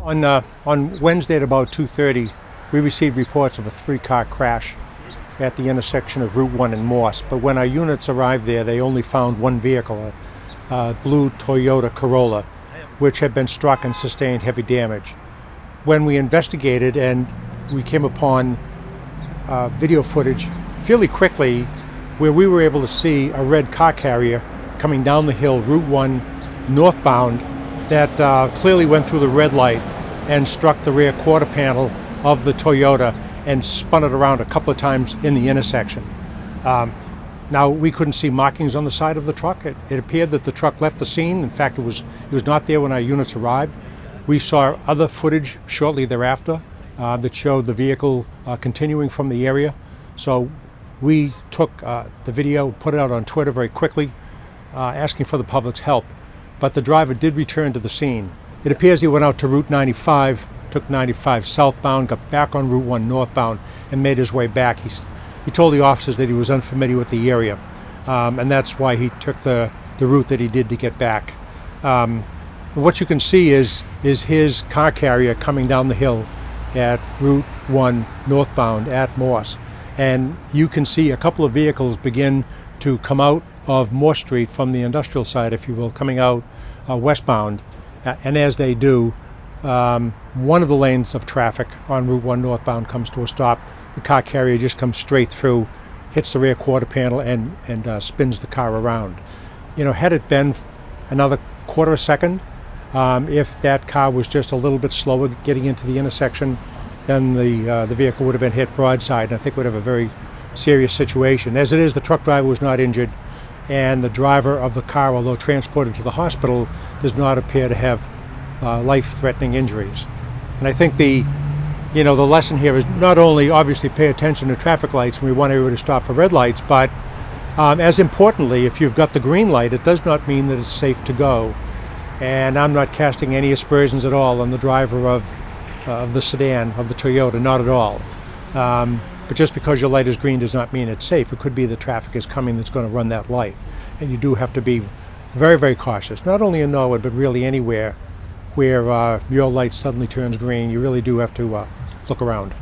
On Wednesday at about 2:30, we received reports of a three-car crash at the intersection of Route 1 and Morse. But when our units arrived there, they only found one vehicle, a blue Toyota Corolla, which had been struck and sustained heavy damage. When we investigated and we came upon video footage fairly quickly where we were able to see a red car carrier coming down the hill, Route 1 northbound, that clearly went through the red light and struck the rear quarter panel of the Toyota and spun it around a couple of times in the intersection. Now, we couldn't see markings on the side of the truck. It appeared that the truck left the scene. In fact, it was not there when our units arrived. We saw other footage shortly thereafter that showed the vehicle continuing from the area. So we took the video, put it out on Twitter very quickly, asking for the public's help. But the driver did return to the scene. It appears he went out to Route 95, took 95 southbound, got back on Route 1 northbound, and made his way back. He told the officers that he was unfamiliar with the area, and that's why he took the route that he did to get back. What you can see is his car carrier coming down the hill at Route 1 northbound at Morse. And you can see a couple of vehicles begin to come out of Morse Street from the industrial side, if you will, coming out westbound. And as they do, one of the lanes of traffic on Route 1 northbound comes to a stop. The car carrier just comes straight through, hits the rear quarter panel, and spins the car around. Had it been another quarter of a second, if that car was just a little bit slower getting into the intersection, then the vehicle would have been hit broadside, and I think would have a very serious situation. As it is, the truck driver was not injured, and the driver of the car, although transported to the hospital, does not appear to have life-threatening injuries. And I think the lesson here is not only obviously pay attention to traffic lights, and we want everybody to stop for red lights, but as importantly, if you've got the green light, it does not mean that it's safe to go. And I'm not casting any aspersions at all on the driver of the sedan, of the Toyota, not at all. But just because your light is green does not mean it's safe. It could be the traffic is coming that's going to run that light. And you do have to be very, very cautious, not only in Norwood, but really anywhere where your light suddenly turns green. You really do have to look around.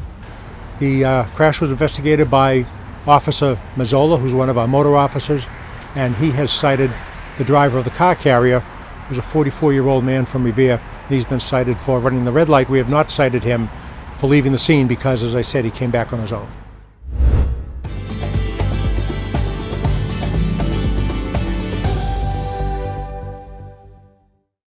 The crash was investigated by Officer Mazzola, who's one of our motor officers, and he has cited the driver of the car carrier, who's a 44-year-old man from Revere, and he's been cited for running the red light. We have not cited him for leaving the scene because, as I said, he came back on his own.